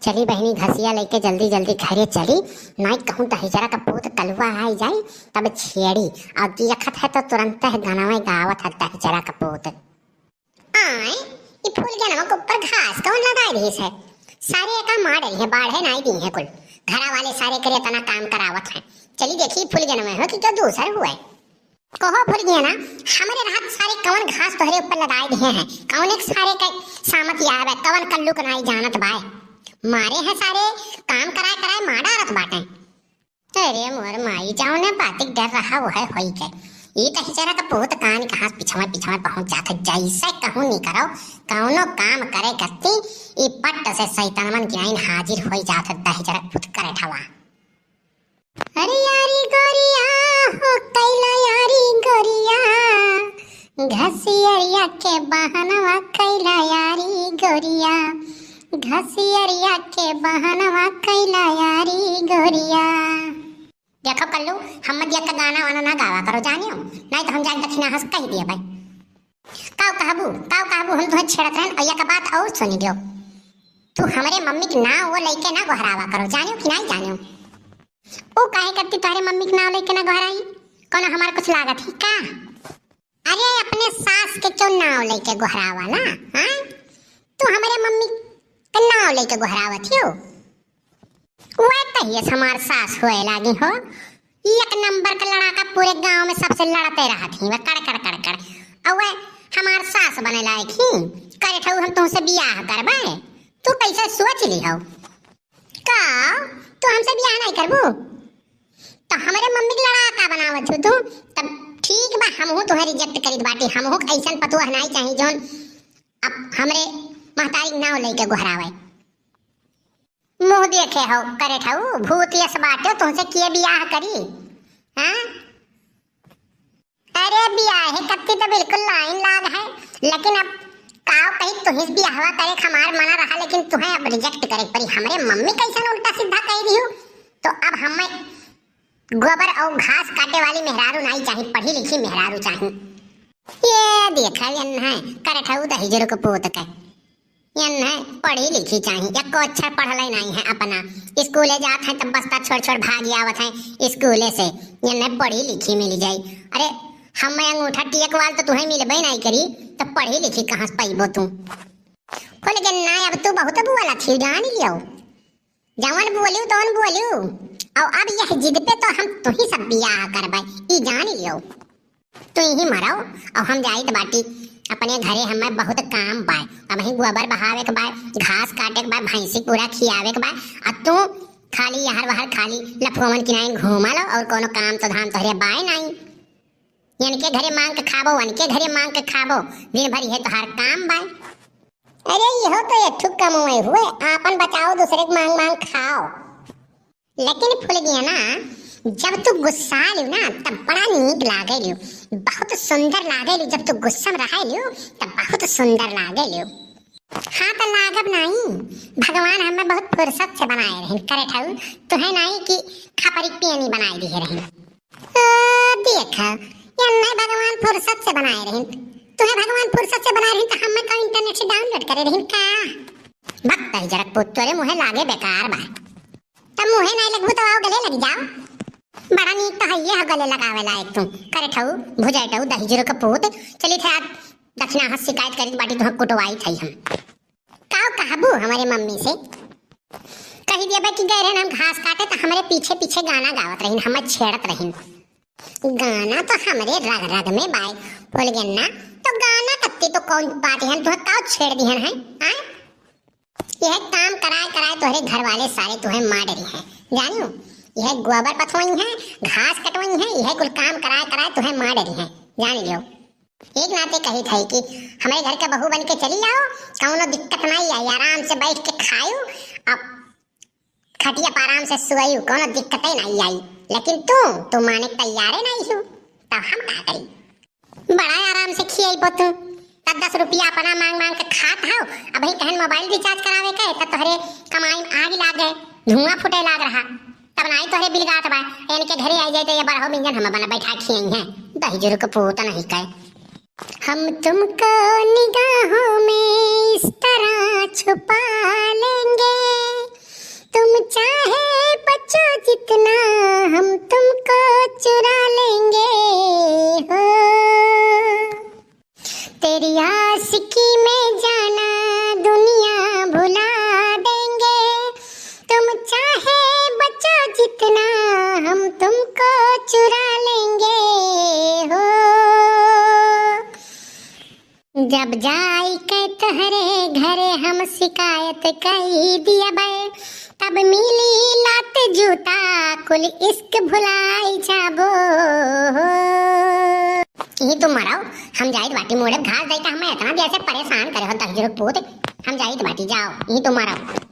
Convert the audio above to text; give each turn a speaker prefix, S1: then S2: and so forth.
S1: चली बहनी घसिया लेके जल्दी जल्दी घरे चली, नहीं कहूँ दहेजरा का पूत कलुआ आई जाए तब छेड़ी और देखत है तो तुरंत है गाना में गावत है दहेजरा का पूत। आए ये फूल के नमक ऊपर घास कौन लगाई रही है, सारे का मार रही है, बाढ़े नहीं दी है, कुल घरा वाले सारे करे तना काम करावत है। चली देखी फूल के नमक हो कि क्या दूसर हुआ है। कहो फूल गया ना हमारे रात सारे कवन घास तोहरे ऊपर लगाए दिए हैं, कौन एक सारे का सामत याद है, कवन कल्लू का नहीं जानत बाय मारे हैं सारे काम कराए कराए मारा रत बाटे। अरे मोर माई जाओ ने बातिक डर रहा वो है होई के ये दहेजरा का बहुत कान कहां पिछवा पिछवा पहुंच जात जैसे कहूं नहीं करो कौनो काम करे करती ई पट्ट से शैतानवन की आइन हाजिर होई जात दहेजरा खुद करे ठवा। अरे यारी गोरिया हो कैला यारी गोरिया घसियरिया के बहनवा कैला यारी गोरिया घसियरिया के बहनवा कैला यारी गोरिया। देखो कल्लू हम मत का गाना वाना ना गावा करो जानियो, नहीं तो हम जाके दक्षिणा हंस कह दिए भाई। काव कहबू हम तुम्हें छेड़त रहन और या का बात और सुनी दियो, तू हमारे मम्मी के नाम वो लेके ना गोहरावा करो जानियो कि नहीं जानियो। ओ काहे करती तुम्हारे मम्मी के नाम लेके ना गोहराई, कोनो हमारा कुछ लागत ही का। अरे अपने सास के क्यों नाम लेके गोहरावा ना, हां तू हमारे मम्मी के नाम लेके गोहरावत हो। वह कहिए हमार सास होए लागी हो, एक नंबर का लड़ाका पूरे गांव में सबसे लड़ते रहा थी वह कड़ और वह हमार सास बने लायक ही करे ठऊ हम तुमसे बियाह करवाए, तू कैसे सोच ली हो का तू हमसे बियाह नहीं करबू तो हमारे मम्मी के लड़ाका बनावत हो तू, तब ठीक बा हमहू तुम्हें रिजेक्ट करी बाटी, हमहू ऐसन पतुआ नहीं चाहिए जोन अब हमरे महतारी नाव लेके गोहरावे। मुंह देखे हो करे ठऊ भूतियस बाटे तुमसे किए बियाह करी, हां अरे बियाह कत्ती तो बिल्कुल लाइन लाग है, लेकिन अब काव कहीं तुहिस बियाहवा करे हमार मना रहा, लेकिन तुम्हें अब रिजेक्ट करे पड़ी। हमरे मम्मी कैसन उल्टा सीधा कह रही हो, तो अब हमें गोबर और घास काटे वाली मेहरारू नहीं चाहिए, पढ़ी लिखी मेहरारू चाहिए। ये देखा है करे ठऊ दहेजरू को पोत के है पढ़ी लिखी चाहिए, या को अच्छा पढ़ले नहीं है, अपना स्कूले जात है तब बस्ता छोड़ छोड़ भाग आवत है स्कूले से, ये पढ़ी लिखी मिल जाई। अरे हम अंगूठा टिक वाल तो तुम्हें मिलबे नहीं करी, तो पढ़ी लिखी कहां से पाइबो तू। खोल के ना अब तू बहुत बुआला थी जान लियो, जवन बोलियो तवन बोलियो, और अब यह जिद पे तो हम तू ही सब बियाह करबे ई जान लियो, तू ही मराओ और हम जाई बाटी अपने घरे हमें बहुत काम बाय, अब ही गोबर बहावे के बाय, घास काटे के बाय, भैंसी पूरा खियावे के बाय, और तू खाली यहर वहर खाली लफोमन की नहीं घूमा लो और कोनो काम तो धाम तोहरे बाय नहीं, इनके घरे मांग के खाबो उनके घरे मांग के खाबो, दिन भर ये तोहार काम बाय। अरे यहो तो ये ठुक कमाए हुए आपन बचाओ दूसरे के मांग मांग खाओ। लेकिन फूल गया ना जब तू गुस्सा लियो ना तब बड़ा नीक लागे लियो, बहुत सुंदर लागे लियो, जब तू गुस्सा में रहे लियो तब बहुत सुंदर लागे लियो। हाँ तो लागब नहीं, भगवान हमें बहुत फुर्सत से बनाए रहे करे ठऊ, तुहे नहीं कि खपरी पियनी बनाई दी रहे। देख ये नहीं भगवान फुर्सत से बनाए रहे, तुहे भगवान फुर्सत से बनाए रहे तो हमें का इंटरनेट से डाउनलोड करे रहे का। भक्त है जरा पुत्तरे मुहे लागे बेकार बा, तब मुहे नहीं लगबू तो आओ गले लग जाओ, बड़ा नीक तो है ये गले लगावे लायक तुम करे ठऊ भुजाई ठऊ दहेजरू का पूत। चली थे आज दक्षिणा हंस शिकायत करी बाटी तुम कुटवाई थई हम काव कहबू हमारे मम्मी से कही दिया कि गए रहे हम घास काटे तो हमारे पीछे पीछे गाना गावत रही, हमें छेड़त रही, गाना तो हमारे रग रग में बाय बोल गए ना, तो गाना कत्ती तो कौन बात है तुम्हें काव छेड़ दिहन है, हां यह काम कराए कराए तोहरे घर वाले सारे तुम्हें मार रही हैं जानियो, यह गोबर पथवाई है घास कटवाई है, यह कुल काम कराए कराए तुम्हें मार रही हैं जान लियो। एक नाते कही थी कि हमारे घर के बहू बन के चली जाओ, कौनो दिक्कत नहीं आई, आराम से बैठ के खाओ अब खटिया पर आराम से सोयो, कोनो दिक्कत नहीं आई, लेकिन तू माने तैयार नहीं हो, तब हम क्या करी, बड़ा आराम से खियाई तू 10 रुपया अपना मांग मांग के खात हो, अब ही कहन मोबाइल रिचार्ज करावे के तब तोहरे कमाई में आग लागे धुआं फुटे लाग रहा, तब नहीं तोहरे बिल गात बा, इनके घरे आई जाए तो ये बड़ा व्यंजन हम बना बैठा खियाई हैं दहेजरू का पूत नहीं कहे। हम तुमको निगाहों में इस तरह छुपा लेंगे आशिकी में जाना दुनिया भुला देंगे, तुम चाहे बचो जितना हम तुमको चुरा लेंगे हो। जब जाई के तोहरे घरे हम शिकायत कई दिया बे, तब मिली लात जूता कुल इश्क भुलाई जाबो। यही तुम मराओ, हम जाइत बाटी मोड़े घास जाई, हमें इतना भी ऐसे परेशान करे हो 10 पूत, हम जाइत बाटी जाओ, यही तुम मराओ।